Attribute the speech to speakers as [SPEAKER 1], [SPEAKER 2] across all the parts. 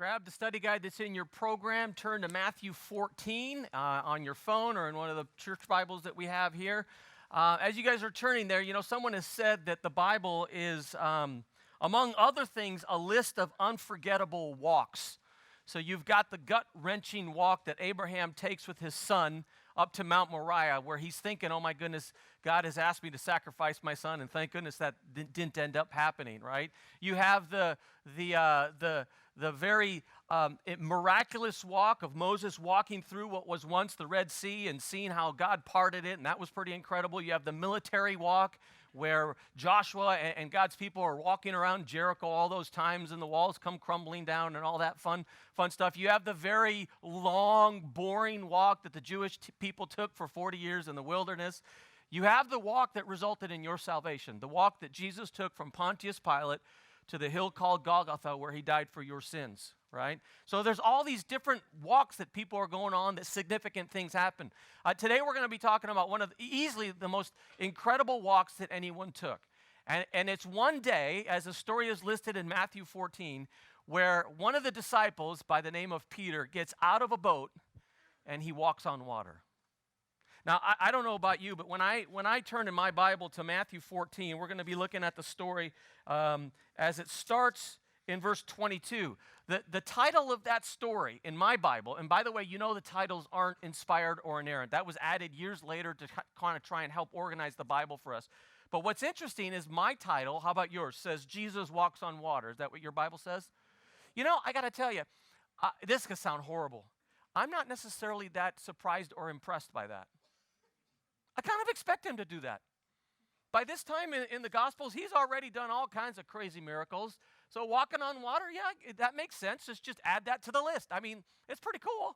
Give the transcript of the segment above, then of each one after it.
[SPEAKER 1] grab the study guide that's in your program. Turn to Matthew 14 on your phone or in one of the church Bibles that we have here. As you guys are turning there, someone has said that the Bible is, among other things, a list of unforgettable walks. So you've got the gut-wrenching walk that Abraham takes with his son up to Mount Moriah, where he's thinking, oh my goodness, God has asked me to sacrifice my son, and thank goodness that didn't end up happening, right? You have the very miraculous walk of Moses walking through what was once the Red Sea and seeing how God parted it, and that was pretty incredible. You have the military walk where Joshua and God's people are walking around Jericho all those times and the walls come crumbling down and all that fun stuff. You have the very long, boring walk that the Jewish people took for 40 years in the wilderness. You have the walk that resulted in your salvation, the walk that Jesus took from Pontius Pilate to the hill called Golgotha where he died for your sins, right? So there's all these different walks that people are going on that significant things happen. Today we're going to be talking about one of easily the most incredible walks that anyone took. And it's one day, as the story is listed in Matthew 14, where one of the disciples by the name of Peter gets out of a boat and he walks on water. Now, I don't know about you, but when I turn in my Bible to Matthew 14, we're going to be looking at the story as it starts in verse 22. The title of that story in my Bible, and by the way, the titles aren't inspired or inerrant. That was added years later to kind of try and help organize the Bible for us. But what's interesting is my title, how about yours, says Jesus walks on water. Is that what your Bible says? I got to tell you, this could sound horrible. I'm not necessarily that surprised or impressed by that. I kind of expect him to do that. By this time in the Gospels, he's already done all kinds of crazy miracles. So walking on water, yeah, that makes sense. Just add that to the list. I mean, it's pretty cool,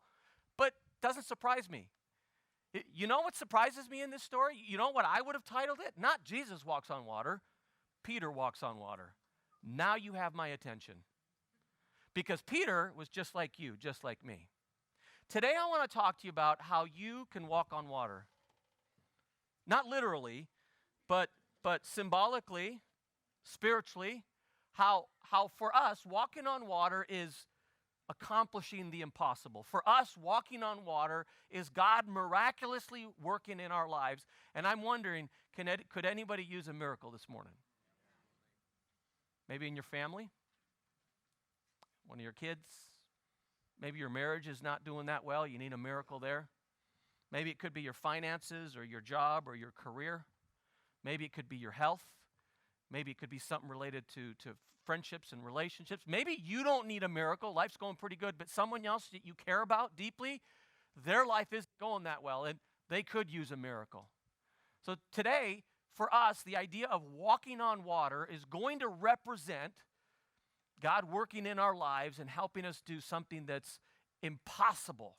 [SPEAKER 1] but doesn't surprise me. You know what surprises me in this story? You know what I would have titled it? Not Jesus walks on water, Peter walks on water. Now you have my attention. Because Peter was just like you, just like me. Today I want to talk to you about how you can walk on water. Not literally, but symbolically, spiritually, how for us, walking on water is accomplishing the impossible. For us, walking on water is God miraculously working in our lives. And I'm wondering, could anybody use a miracle this morning? Maybe in your family? One of your kids? Maybe your marriage is not doing that well. You need a miracle there. Maybe it could be your finances or your job or your career. Maybe it could be your health. Maybe it could be something related to friendships and relationships. Maybe you don't need a miracle. Life's going pretty good, but someone else that you care about deeply, their life isn't going that well, and they could use a miracle. So today, for us, the idea of walking on water is going to represent God working in our lives and helping us do something that's impossible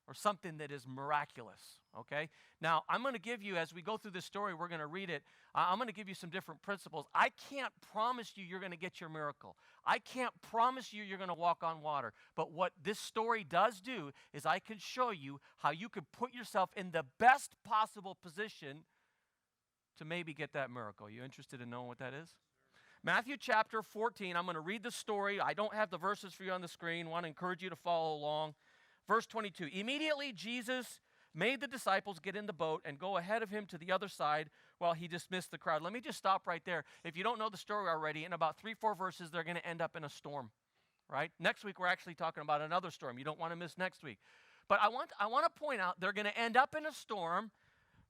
[SPEAKER 1] or something that is miraculous, okay? Now, I'm going to give you, as we go through this story, we're going to read it, I'm going to give you some different principles. I can't promise you you're going to get your miracle. I can't promise you you're going to walk on water. But what this story does do is I can show you how you could put yourself in the best possible position to maybe get that miracle. You interested in knowing what that is? Matthew chapter 14, I'm going to read the story. I don't have the verses for you on the screen. I want to encourage you to follow along. Verse 22, immediately Jesus made the disciples get in the boat and go ahead of him to the other side while he dismissed the crowd. Let me just stop right there. If you don't know the story already, in about 3-4 verses, they're going to end up in a storm, right? Next week, we're actually talking about another storm. You don't want to miss next week. But I want to point out they're going to end up in a storm.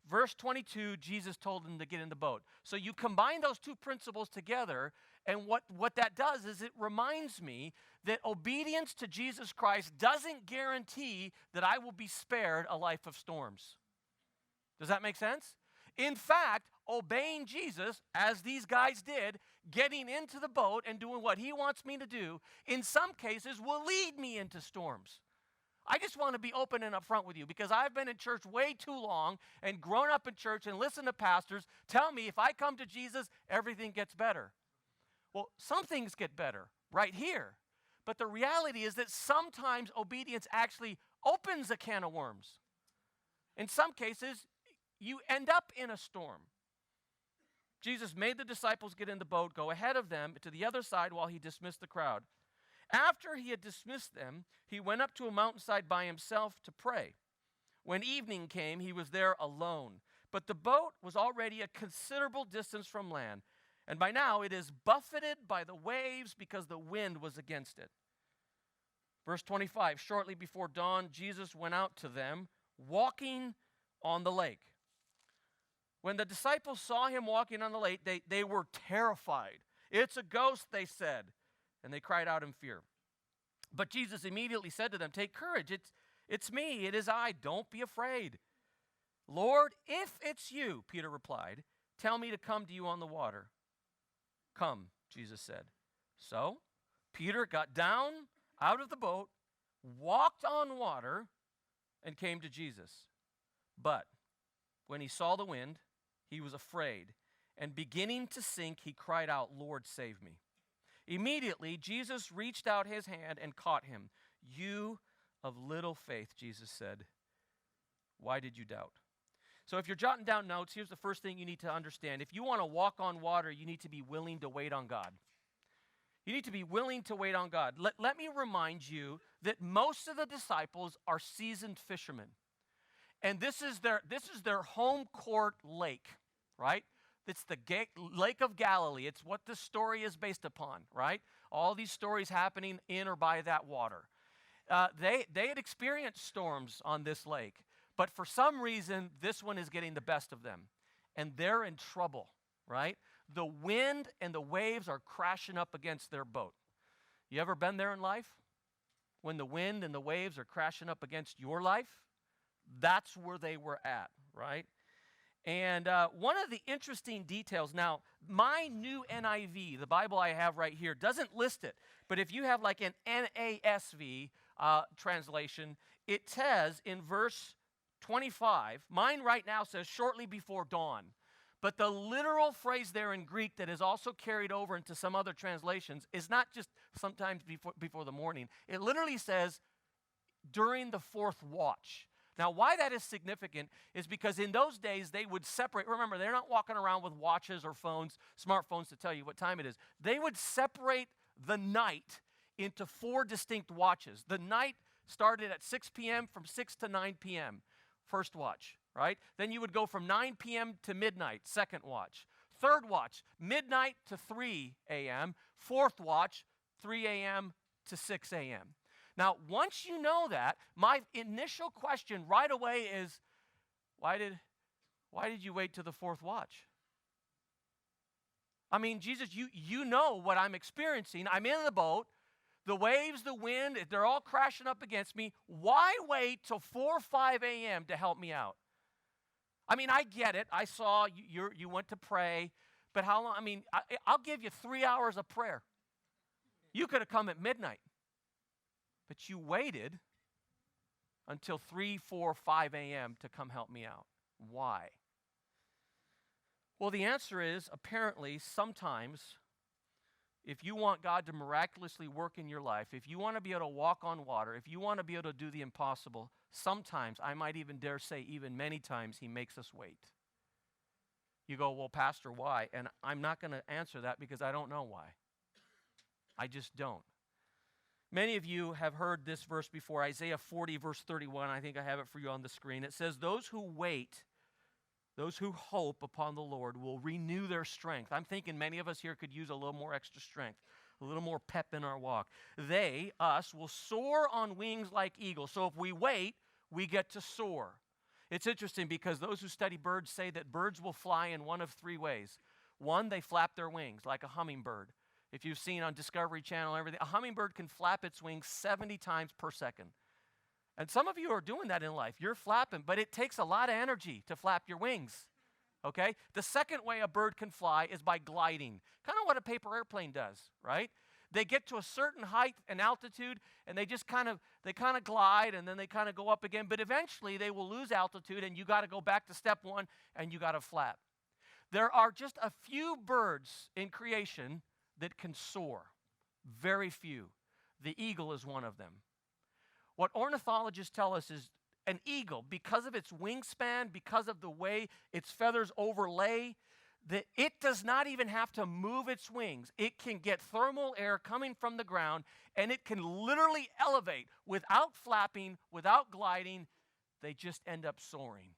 [SPEAKER 1] Verse 22, Jesus told them to get in the boat. So you combine those two principles together, and what that does is it reminds me that obedience to Jesus Christ doesn't guarantee that I will be spared a life of storms. Does that make sense? In fact, obeying Jesus, as these guys did, getting into the boat and doing what he wants me to do, in some cases will lead me into storms. I just want to be open and upfront with you because I've been in church way too long and grown up in church and listened to pastors tell me if I come to Jesus, everything gets better. Well, some things get better right here. But the reality is that sometimes obedience actually opens a can of worms. In some cases, you end up in a storm. Jesus made the disciples get in the boat, go ahead of them to the other side while he dismissed the crowd. After he had dismissed them, he went up to a mountainside by himself to pray. When evening came, he was there alone. But the boat was already a considerable distance from land, and by now it is buffeted by the waves because the wind was against it. Verse 25, shortly before dawn, Jesus went out to them, walking on the lake. When the disciples saw him walking on the lake, they were terrified. "It's a ghost," they said, and they cried out in fear. But Jesus immediately said to them, "Take courage, it's me, it is I, don't be afraid." "Lord, if it's you," Peter replied, "tell me to come to you on the water." "Come," Jesus said. So Peter got down out of the boat, walked on water, and came to Jesus. But when he saw the wind, he was afraid, and beginning to sink, he cried out, "Lord, save me." Immediately, Jesus reached out his hand and caught him. "You of little faith," Jesus said, "why did you doubt?" So if you're jotting down notes, here's the first thing you need to understand. If you want to walk on water, you need to be willing to wait on God. You need to be willing to wait on God. Let me remind you that most of the disciples are seasoned fishermen. And this is their home court lake, right? It's the Lake of Galilee. It's what this story is based upon, right? All these stories happening in or by that water. They had experienced storms on this lake, but for some reason, this one is getting the best of them. And they're in trouble, right? The wind and the waves are crashing up against their boat. You ever been there in life? When the wind and the waves are crashing up against your life? That's where they were at, right? And one of the interesting details, now, my new NIV, the Bible I have right here, doesn't list it. But if you have like an NASV translation, it says in verse 25, mine right now says shortly before dawn. But the literal phrase there in Greek that is also carried over into some other translations is not just sometimes before the morning. It literally says during the fourth watch. Now, why that is significant is because in those days they would separate. Remember, they're not walking around with watches or phones, smartphones to tell you what time it is. They would separate the night into 4 distinct watches. The night started at 6 p.m. from 6 to 9 p.m., first watch, right? Then you would go from 9 p.m. to midnight, second watch. Third watch, midnight to 3 a.m. Fourth watch, 3 a.m. to 6 a.m. Now, once you know that, my initial question right away is, why did you wait to the fourth watch? I mean, Jesus, you know what I'm experiencing. I'm in the boat. The waves, the wind, they're all crashing up against me. Why wait till 4 or 5 a.m. to help me out? I mean, I get it. I saw you went to pray, but how long? I mean, I'll give you 3 hours of prayer. You could have come at midnight. But you waited until 3, 4, 5 a.m. to come help me out. Why? Well, the answer is apparently sometimes if you want God to miraculously work in your life, if you want to be able to walk on water, if you want to be able to do the impossible, sometimes, I might even dare say even many times, he makes us wait. You go, well, Pastor, why? And I'm not going to answer that because I don't know why. I just don't. Many of you have heard this verse before, Isaiah 40, verse 31. I think I have it for you on the screen. It says, those who wait, those who hope upon the Lord will renew their strength. I'm thinking many of us here could use a little more extra strength, a little more pep in our walk. They, us, will soar on wings like eagles. So if we wait, we get to soar. It's interesting because those who study birds say that birds will fly in one of 3 ways. One, they flap their wings like a hummingbird. If you've seen on Discovery Channel and everything, a hummingbird can flap its wings 70 times per second. And some of you are doing that in life. You're flapping, but it takes a lot of energy to flap your wings, okay? The second way a bird can fly is by gliding, kind of what a paper airplane does, right? They get to a certain height and altitude, and they kind of glide, and then they kind of go up again, but eventually they will lose altitude, and you got to go back to step 1, and you got to flap. There are just a few birds in creation that can soar. Very few. The eagle is one of them. What ornithologists tell us is an eagle, because of its wingspan, because of the way its feathers overlay that it does not even have to move its wings. It can get thermal air coming from the ground, and it can literally elevate without flapping, without gliding. They just end up soaring.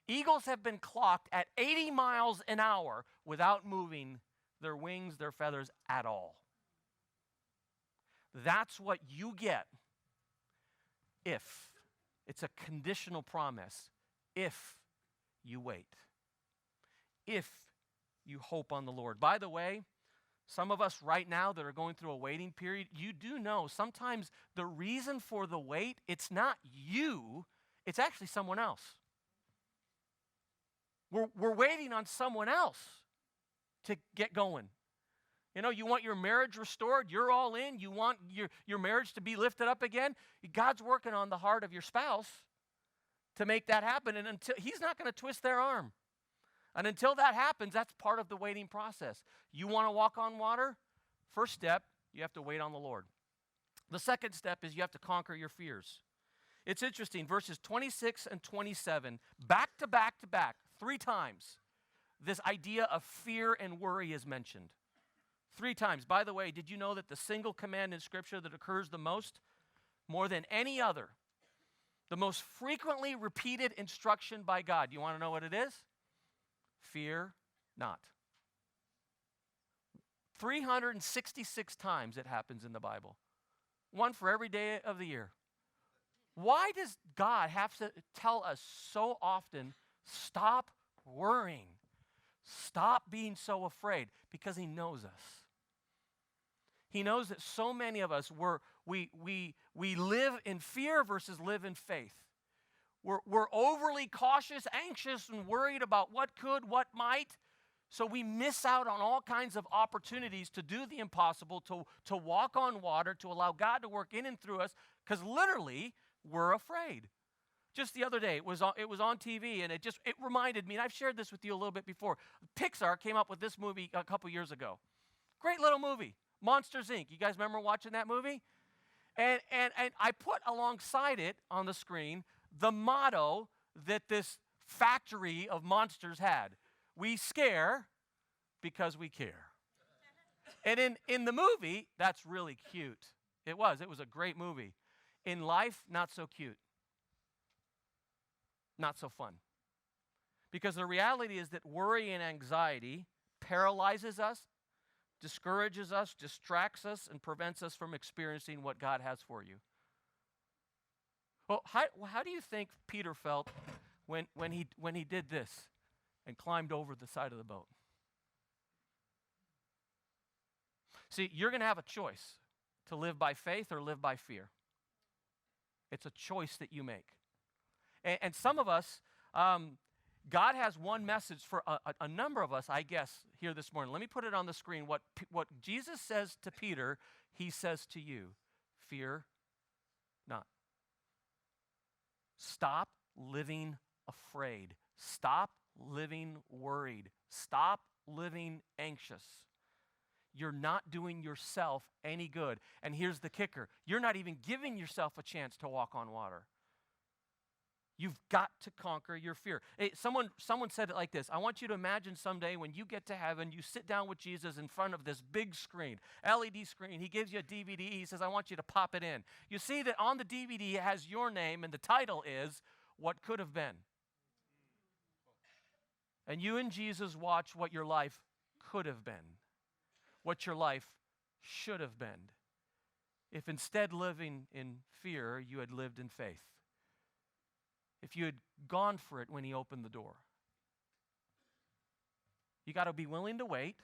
[SPEAKER 1] Eagles have been clocked at 80 miles an hour without moving their wings, their feathers at all. That's what you get if, it's a conditional promise, if you wait. If you hope on the Lord. By the way, some of us right now that are going through a waiting period, you do know sometimes the reason for the wait, it's not you, it's actually someone else. We're waiting on someone else to get going. You know, you want your marriage restored, you're all in, you want your marriage to be lifted up again. God's working on the heart of your spouse to make that happen, and until he's not going to twist their arm. And until that happens, that's part of the waiting process. You want to walk on water? First step, you have to wait on the Lord. The second step is you have to conquer your fears. It's interesting, verses 26 and 27, back to back to back, 3 times, this idea of fear and worry is mentioned. 3 times. By the way, did you know that the single command in Scripture that occurs the most, more than any other, the most frequently repeated instruction by God, you want to know what it is? Fear not. 366 times it happens in the Bible. 1 for every day of the year. Why does God have to tell us so often, stop worrying, stop being so afraid? Because he knows us. He knows that so many of us, we live in fear versus live in faith. We're overly cautious, anxious, and worried about what could, what might. So we miss out on all kinds of opportunities to do the impossible, to walk on water, to allow God to work in and through us, because literally we're afraid. Just the other day, it was on TV, and it reminded me, and I've shared this with you a little bit before. Pixar came up with this movie a couple years ago. Great little movie, Monsters, Inc. You guys remember watching that movie? And I put alongside it on the screen the motto that this factory of monsters had. We scare because we care. And in the movie, that's really cute. It was a great movie. In life, not so cute. Not so fun. Because the reality is that worry and anxiety paralyzes us, discourages us, distracts us, and prevents us from experiencing what God has for you. Well, how do you think Peter felt when he did this and climbed over the side of the boat? See, you're going to have a choice to live by faith or live by fear. It's a choice that you make. And some of us, God has one message for a number of us, I guess, here this morning. Let me put it on the screen. What Jesus says to Peter, he says to you, fear not. Stop living afraid. Stop living worried. Stop living anxious. You're not doing yourself any good. And here's the kicker. You're not even giving yourself a chance to walk on water. You've got to conquer your fear. Hey, someone said it like this. I want you to imagine someday when you get to heaven, you sit down with Jesus in front of this big screen, LED screen. He gives you a DVD. He says, I want you to pop it in. You see that on the DVD it has your name, and the title is What Could Have Been. And you and Jesus watch what your life could have been, what your life should have been, if instead living in fear, you had lived in faith. If you had gone for it when he opened the door. You got to be willing to wait.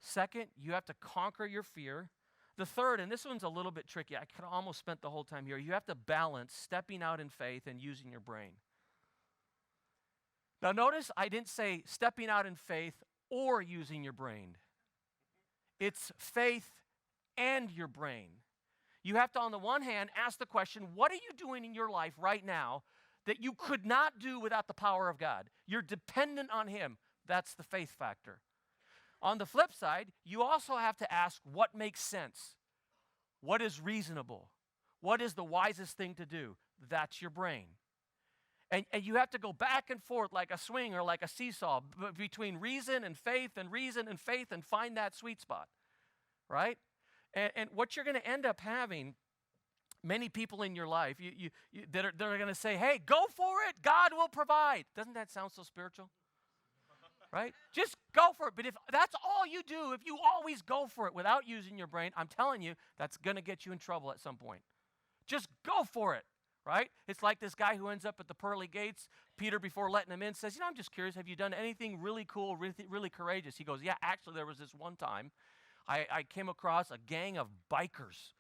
[SPEAKER 1] Second, you have to conquer your fear. The third, and this one's a little bit tricky. I could almost spent the whole time here. You have to balance stepping out in faith and using your brain. Now notice I didn't say stepping out in faith or using your brain. It's faith and your brain. You have to, on the one hand, ask the question, what are you doing in your life right now that you could not do without the power of God? You're dependent on him. That's the faith factor. On the flip side, you also have to ask what makes sense. What is reasonable? What is the wisest thing to do? That's your brain. And you have to go back and forth like a swing or like a seesaw between reason and faith and find that sweet spot, right? And what you're going to end up having, many people in your life that are going to say, hey, go for it. God will provide. Doesn't that sound so spiritual? Right? Just go for it. But if that's all you do, if you always go for it without using your brain, I'm telling you, that's going to get you in trouble at some point. Just go for it. Right? It's like this guy who ends up at the pearly gates. Peter, before letting him in, says, I'm just curious, have you done anything really cool, really courageous? He goes, yeah, actually, there was this one time I came across a gang of bikers,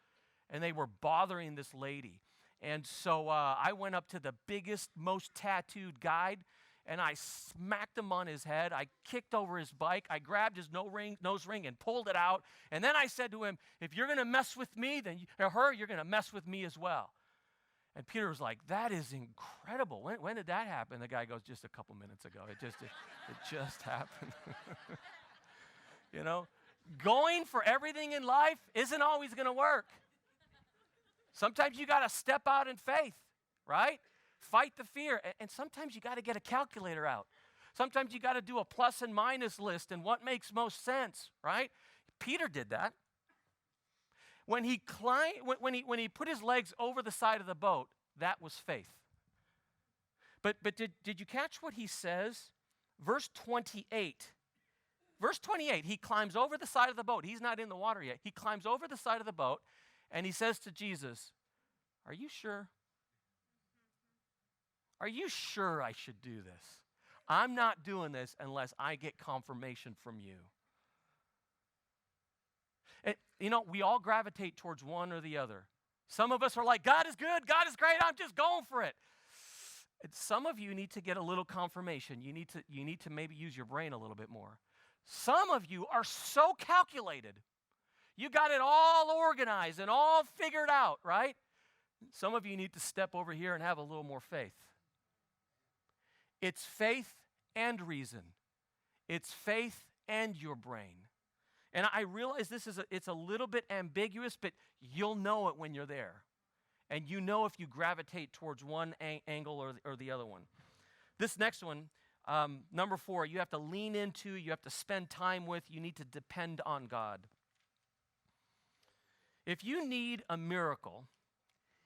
[SPEAKER 1] and they were bothering this lady. And so I went up to the biggest, most tattooed guide, and I smacked him on his head. I kicked over his bike. I grabbed his nose ring and pulled it out. And then I said to him, if you're going to mess with me, you're going to mess with me as well. And Peter was like, that is incredible. When did that happen? The guy goes, just a couple minutes ago. It just happened. You know, going for everything in life isn't always going to work. Sometimes you got to step out in faith, right? Fight the fear. And sometimes you got to get a calculator out. Sometimes you got to do a plus and minus list and what makes most sense, right? Peter did that. When he put his legs over the side of the boat, that was faith. But did you catch what he says? Verse 28. Verse 28, he climbs over the side of the boat. He's not in the water yet. He climbs over the side of the boat, and he says to Jesus, are you sure? Are you sure I should do this? I'm not doing this unless I get confirmation from you. We all gravitate towards one or the other. Some of us are like, God is good, God is great, I'm just going for it. And some of you need to get a little confirmation. You need to maybe use your brain a little bit more. Some of you are so calculated. You got it all organized and all figured out, right? Some of you need to step over here and have a little more faith. It's faith and reason. It's faith and your brain. And I realize it's a little bit ambiguous, but you'll know it when you're there. And you know if you gravitate towards one angle or the other one. This next one, number 4, you have to lean into, you have to spend time with, you need to depend on God. If you need a miracle,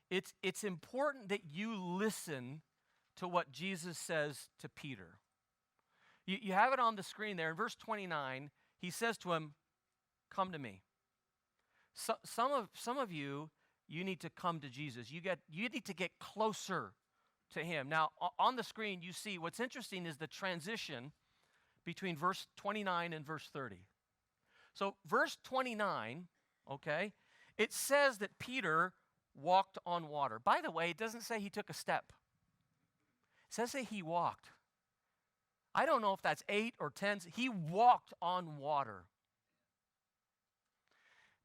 [SPEAKER 1] it's important that you listen to what Jesus says to Peter. You have it on the screen there. In verse 29, he says to him, come to me. So, some of you need to come to Jesus. You need to get closer to him. Now, on the screen, you see what's interesting is the transition between verse 29 and verse 30. So, verse 29, okay, it says that Peter walked on water. By the way, it doesn't say he took a step. It says that he walked. I don't know if that's 8 or 10. He walked on water.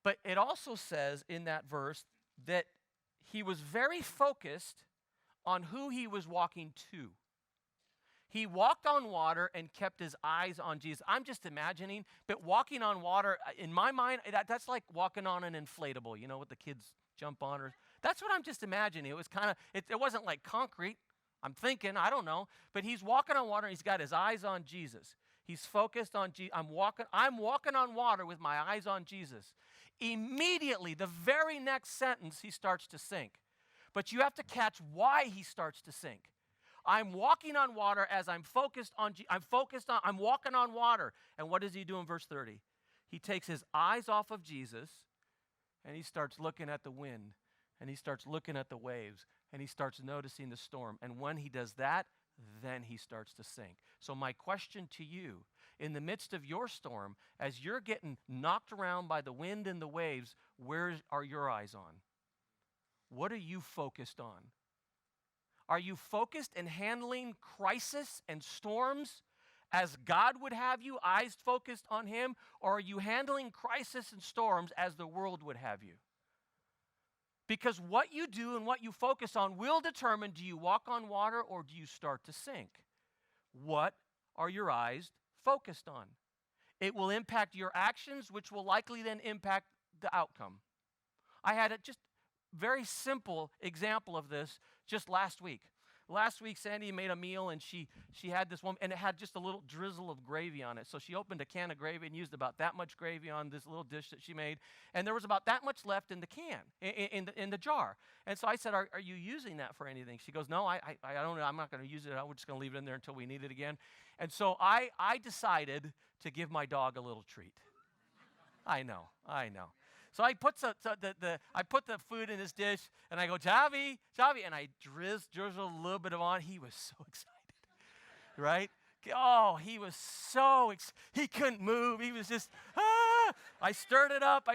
[SPEAKER 1] But it also says in that verse that he was very focused on who he was walking to. He walked on water and kept his eyes on Jesus. I'm just imagining, but walking on water, in my mind, that's like walking on an inflatable, you know, what the kids jump on. That's what I'm just imagining. It was kind of, it wasn't like concrete. I'm thinking, I don't know. But he's walking on water, and he's got his eyes on Jesus. He's focused on Jesus. I'm walking on water with my eyes on Jesus. Immediately, the very next sentence, he starts to sink. But you have to catch why he starts to sink. I'm walking on water as I'm walking on water. And what does he do in verse 30? He takes his eyes off of Jesus, and he starts looking at the wind, and he starts looking at the waves, and he starts noticing the storm. And when he does that, then he starts to sink. So my question to you, in the midst of your storm, as you're getting knocked around by the wind and the waves, where are your eyes on? What are you focused on? Are you focused in handling crisis and storms as God would have you, eyes focused on him? Or are you handling crisis and storms as the world would have you? Because what you do and what you focus on will determine, do you walk on water or do you start to sink? What are your eyes focused on? It will impact your actions, which will likely then impact the outcome. I had a just very simple example of this just last week. last week Sandy made a meal, and she had this one, and it had just a little drizzle of gravy on it. So she opened a can of gravy and used about that much gravy on this little dish that she made, and there was about that much left in the can, in the jar. And so I said, are you using that for anything? She goes, no, I don't know. I'm not going to use it. I'm just going to leave it in there until we need it again. And so I decided to give my dog a little treat. I know. So I put the food in his dish, and I go, Javi, and I drizzle a little bit of on. He was so excited, right? Oh, he was so he couldn't move. He was just, I stirred it up,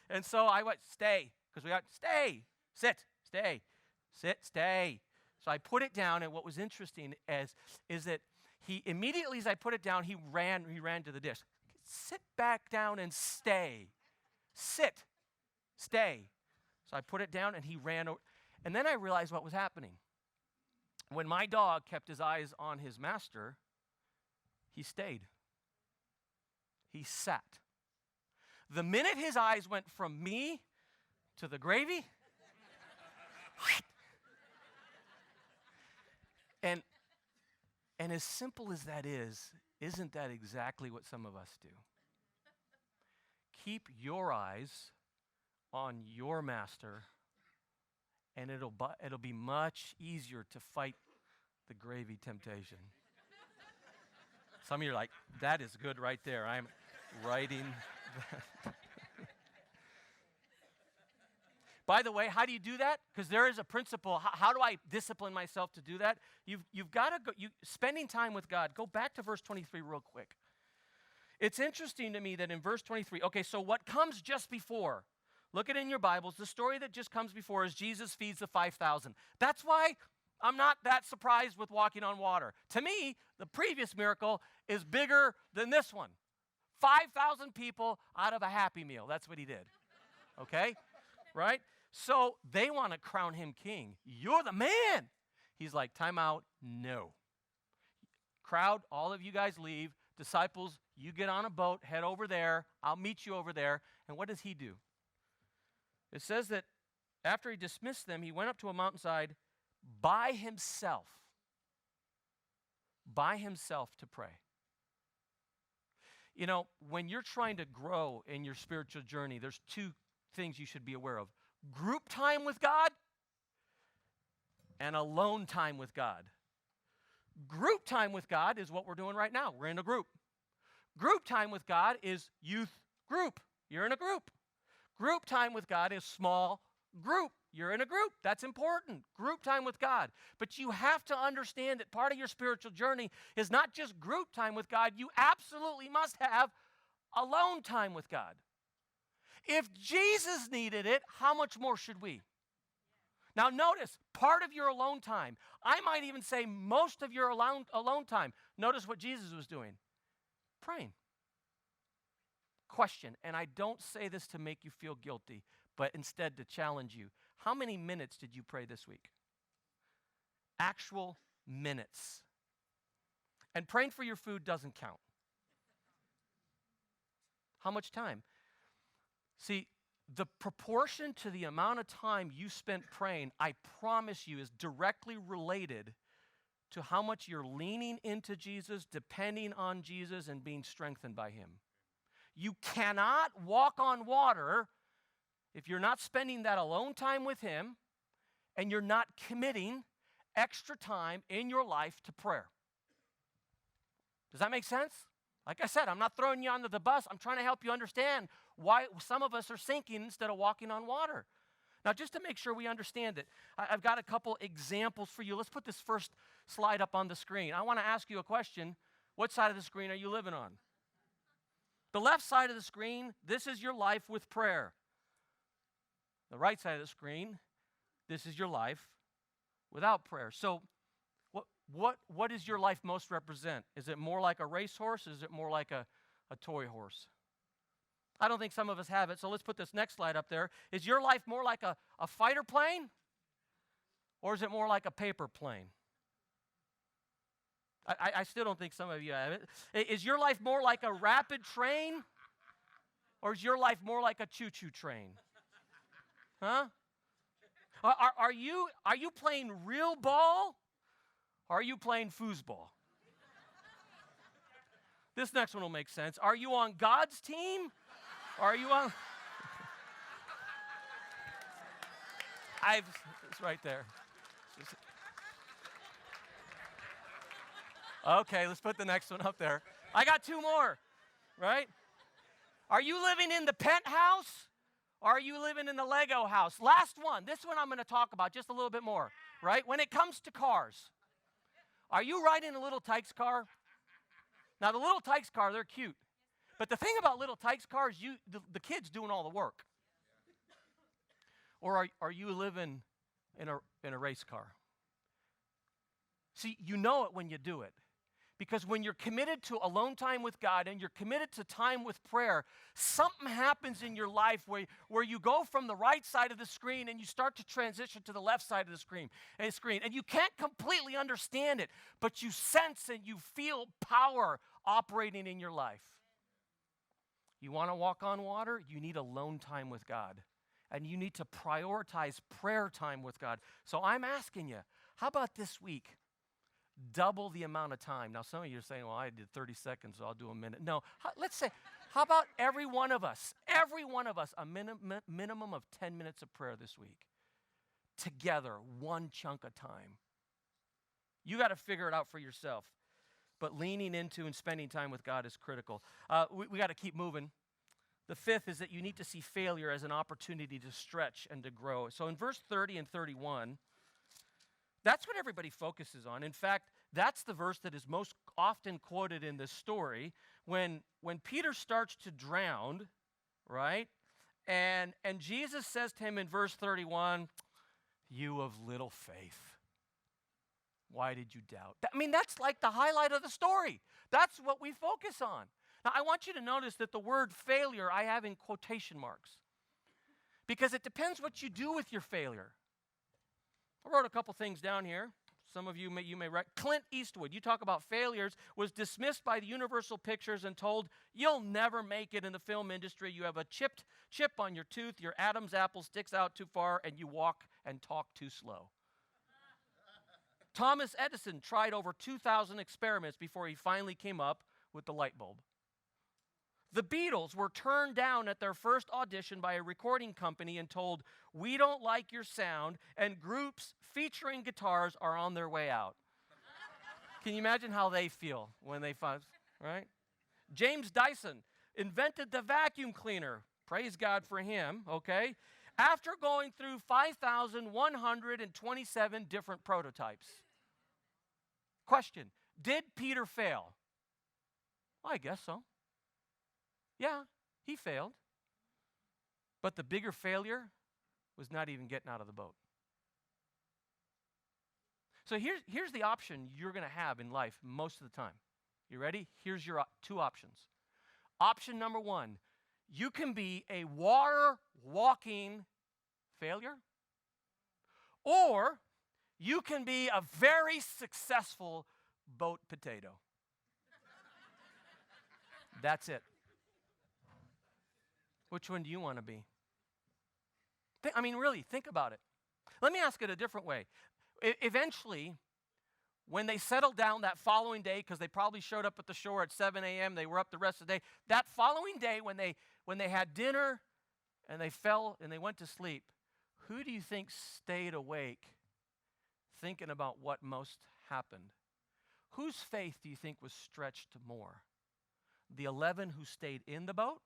[SPEAKER 1] and so I went, stay, because we got, stay, sit, stay, sit, stay. So I put it down, and what was interesting is that he immediately, as I put it down, he ran to the dish. Sit back down and stay. Sit, stay. So I put it down, and he ran over. And then I realized what was happening. When my dog kept his eyes on his master, he stayed. He sat. The minute his eyes went from me to the gravy, and as simple as that is, isn't that exactly what some of us do? Keep your eyes on your master, and it'll be much easier to fight the gravy temptation. Some of you are like, that is good right there. I'm writing that. By the way, how do you do that? Because there is a principle. How do I discipline myself to do that? You've got to go. Spending time with God. Go back to verse 23 real quick. It's interesting to me that in verse 23, okay, so what comes just before? Look at it in your Bibles. The story that just comes before is Jesus feeds the 5,000. That's why I'm not that surprised with walking on water. To me, the previous miracle is bigger than this one. 5,000 people out of a Happy Meal. That's what he did. Okay? Right? So they want to crown him king. You're the man. He's like, time out. No. Crowd, all of you guys leave. Disciples, you get on a boat, head over there. I'll meet you over there. And what does he do? It says that after he dismissed them, he went up to a mountainside by himself to pray. You know, when you're trying to grow in your spiritual journey, there's two things you should be aware of. Group time with God and alone time with God. Group time with God is what we're doing right now. We're in a group. Group time with God is youth group. You're in a group. Group time with God is small group. You're in a group. That's important. Group time with God. But you have to understand that part of your spiritual journey is not just group time with God. You absolutely must have alone time with God. If Jesus needed it, how much more should we? Now notice, part of your alone time, I might even say most of your alone time, notice what Jesus was doing. Praying. Question, and I don't say this to make you feel guilty, but instead to challenge you. How many minutes did you pray this week? Actual minutes. And praying for your food doesn't count. How much time? See, the proportion to the amount of time you spent praying, I promise you, is directly related to how much you're leaning into Jesus, depending on Jesus, and being strengthened by him. You cannot walk on water if you're not spending that alone time with him and you're not committing extra time in your life to prayer. Does that make sense? Like I said, I'm not throwing you under the bus. I'm trying to help you understand why some of us are sinking instead of walking on water. Now, just to make sure we understand it, I've got a couple examples for you. Let's put this first slide up on the screen. I want to ask you a question. What side of the screen are you living on? The left side of the screen, this is your life with prayer. The right side of the screen, this is your life without prayer. So what does your life most represent? Is it more like a racehorse? Is it more like a toy horse? I don't think some of us have it, so let's put this next slide up there. Is your life more like a fighter plane? Or is it more like a paper plane? I still don't think some of you have it. Is your life more like a rapid train? Or is your life more like a choo-choo train? Huh? Are you playing real ball or are you playing foosball? This next one will make sense. Are you on God's team or are you on... It's right there. Okay, let's put the next one up there. I got two more, right? Are you living in the penthouse or are you living in the Lego house? Last one. This one I'm going to talk about just a little bit more, right? When it comes to cars, are you riding a little Tykes car? Now, the little Tykes car, they're cute. But the thing about little Tykes cars, the kid's doing all the work. Or are you living in a race car? See, you know it when you do it. Because when you're committed to alone time with God and you're committed to time with prayer, something happens in your life where you go from the right side of the screen and you start to transition to the left side of the screen. And you can't completely understand it, but you sense and you feel power operating in your life. You want to walk on water? You need alone time with God. And you need to prioritize prayer time with God. So I'm asking you, how about this week? Double the amount of time. Now, some of you are saying, well, I did 30 seconds, so I'll do a minute. No, let's say, how about every one of us, a minimum of 10 minutes of prayer this week? Together, one chunk of time. You got to figure it out for yourself. But leaning into and spending time with God is critical. We got to keep moving. The fifth is that you need to see failure as an opportunity to stretch and to grow. So in verse 30 and 31, that's what everybody focuses on. In fact, that's the verse that is most often quoted in this story when Peter starts to drown, right? And Jesus says to him in verse 31, "You of little faith, why did you doubt?" I mean, that's like the highlight of the story. That's what we focus on. Now, I want you to notice that the word failure I have in quotation marks because it depends what you do with your failure. I wrote a couple things down here. Some of you may write. Clint Eastwood, you talk about failures, was dismissed by the Universal Pictures and told, "You'll never make it in the film industry. You have a chip on your tooth, your Adam's apple sticks out too far, and you walk and talk too slow." Thomas Edison tried over 2,000 experiments before he finally came up with the light bulb. The Beatles were turned down at their first audition by a recording company and told, "We don't like your sound, and groups featuring guitars are on their way out." Can you imagine how they feel when they find, right? James Dyson invented the vacuum cleaner. Praise God for him, okay? After going through 5,127 different prototypes. Question, did Peter fail? Well, I guess so. Yeah, he failed. But the bigger failure was not even getting out of the boat. So here's the option you're going to have in life most of the time. You ready? Here's your two options. Option number one, you can be a water-walking failure, or you can be a very successful boat potato. That's it. Which one do you want to be? Really, think about it. Let me ask it a different way. Eventually, when they settled down that following day, because they probably showed up at the shore at 7 a.m., they were up the rest of the day. That following day, when they had dinner and they went to sleep, who do you think stayed awake thinking about what most happened? Whose faith do you think was stretched more? The 11 who stayed in the boat?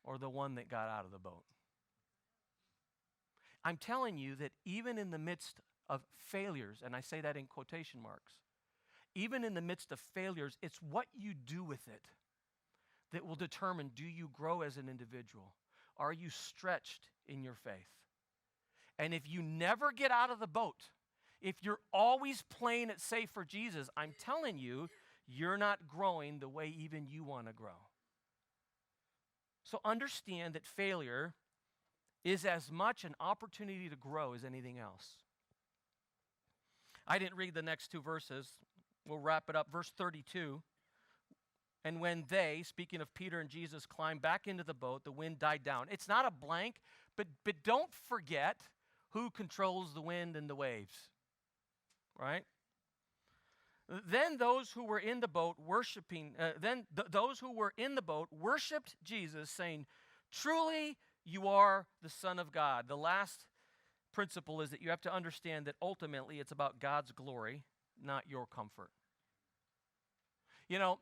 [SPEAKER 1] Or the one that got out of the boat? I'm telling you that even in the midst of failures, and I say that in quotation marks, even in the midst of failures, it's what you do with it that will determine, do you grow as an individual? Are you stretched in your faith? And if you never get out of the boat, if you're always playing it safe for Jesus, I'm telling you, you're not growing the way even you want to grow. So understand that failure is as much an opportunity to grow as anything else. I didn't read the next two verses. We'll wrap it up. Verse 32. And when they, speaking of Peter and Jesus, climbed back into the boat, the wind died down. It's not a blank, But don't forget who controls the wind and the waves, right? Then those who were in the boat those who were in the boat worshiped Jesus, saying, "Truly, you are the Son of God." The last principle is that you have to understand that ultimately it's about God's glory, not your comfort. You know,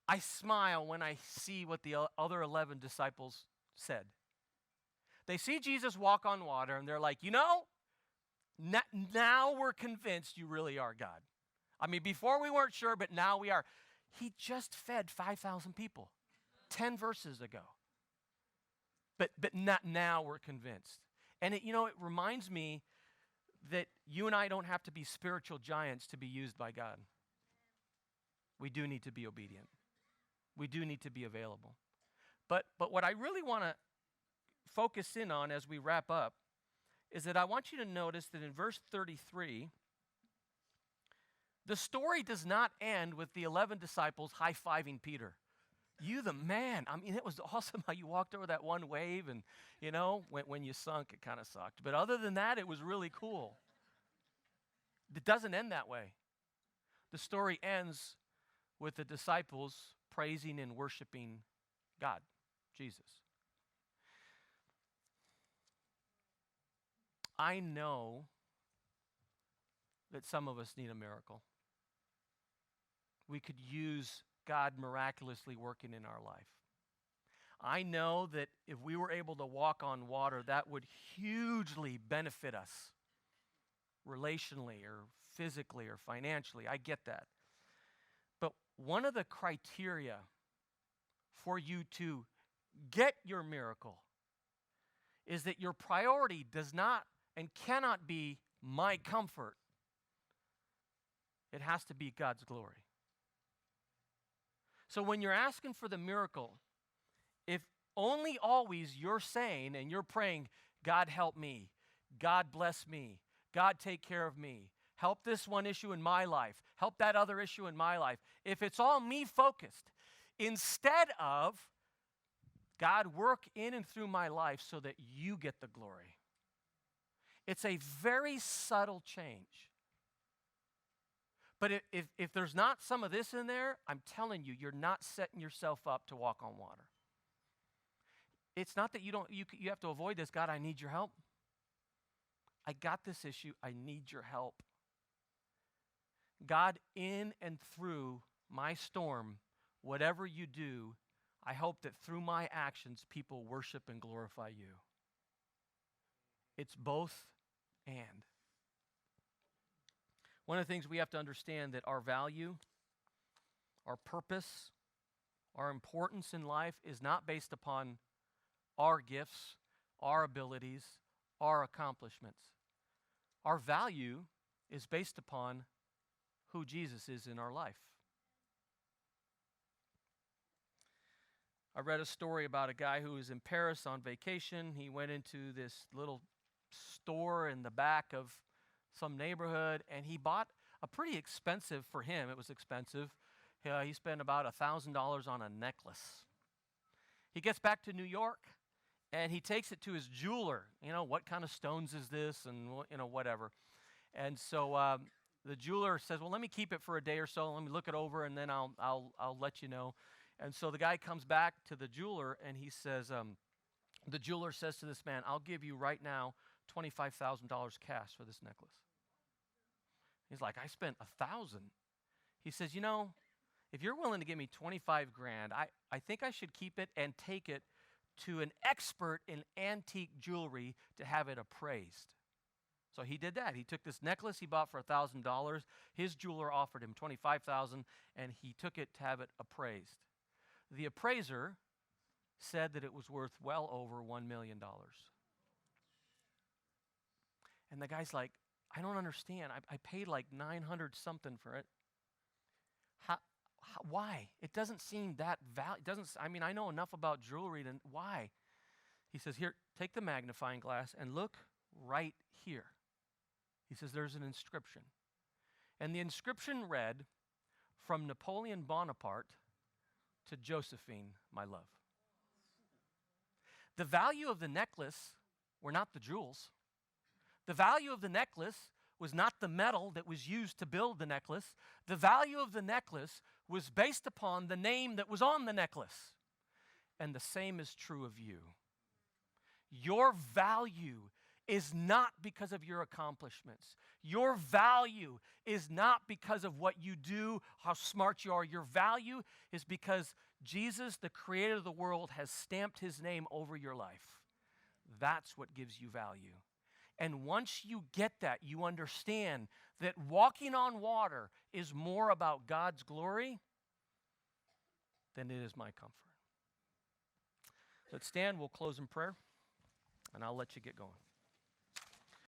[SPEAKER 1] I smile when I see what the other 11 disciples said. They see Jesus walk on water, and they're like, now we're convinced you really are God. I mean, before we weren't sure, but now we are. He just fed 5,000 people 10 verses ago. But not now we're convinced. And it reminds me that you and I don't have to be spiritual giants to be used by God. We do need to be obedient. We do need to be available. But what I really want to focus in on as we wrap up is that I want you to notice that in verse 33, the story does not end with the 11 disciples high-fiving Peter. You the man. I mean, it was awesome how you walked over that one wave, and, when you sunk, it kind of sucked. But other than that, it was really cool. It doesn't end that way. The story ends with the disciples praising and worshiping God, Jesus. I know that some of us need a miracle. We could use God miraculously working in our life. I know that if we were able to walk on water, that would hugely benefit us relationally or physically or financially. I get that. But one of the criteria for you to get your miracle is that your priority does not and cannot be my comfort. It has to be God's glory. So when you're asking for the miracle, if only always you're saying and you're praying, God help me, God bless me, God take care of me, help this one issue in my life, help that other issue in my life. If it's all me focused, instead of God work in and through my life so that you get the glory. It's a very subtle change. But if there's not some of this in there, I'm telling you, you're not setting yourself up to walk on water. It's not that you have to avoid this. God, I need your help. I got this issue. I need your help. God, in and through my storm, whatever you do, I hope that through my actions, people worship and glorify you. It's both and. One of the things we have to understand that our value, our purpose, our importance in life is not based upon our gifts, our abilities, our accomplishments. Our value is based upon who Jesus is in our life. I read a story about a guy who was in Paris on vacation. He went into this little store in the back of some neighborhood, and he bought a pretty expensive, for him, it was expensive. He spent about $1,000 on a necklace. He gets back to New York, and he takes it to his jeweler. What kind of stones is this, and whatever. And so the jeweler says, well, let me keep it for a day or so. Let me look it over, and then I'll let you know. And so the guy comes back to the jeweler, and he says, the jeweler says to this man, I'll give you right now $25,000 cash for this necklace. He's like, I spent $1,000. He says, if you're willing to give me $25,000, I think I should keep it and take it to an expert in antique jewelry to have it appraised. So he did that. He took this necklace he bought for $1,000. His jeweler offered him $25,000, and he took it to have it appraised. The appraiser said that it was worth well over $1 million. And the guy's like, I don't understand. I paid like $900 something for it. Why? It doesn't seem that I know enough about jewelry than why? He says, here, take the magnifying glass and look right here. He says, there's an inscription. And the inscription read, from Napoleon Bonaparte to Josephine, my love. The value of the necklace were not the jewels. The value of the necklace was not the metal that was used to build the necklace. The value of the necklace was based upon the name that was on the necklace. And the same is true of you. Your value is not because of your accomplishments. Your value is not because of what you do, how smart you are. Your value is because Jesus, the creator of the world, has stamped his name over your life. That's what gives you value. And once you get that, you understand that walking on water is more about God's glory than it is my comfort. Let's stand, we'll close in prayer, and I'll let you get going.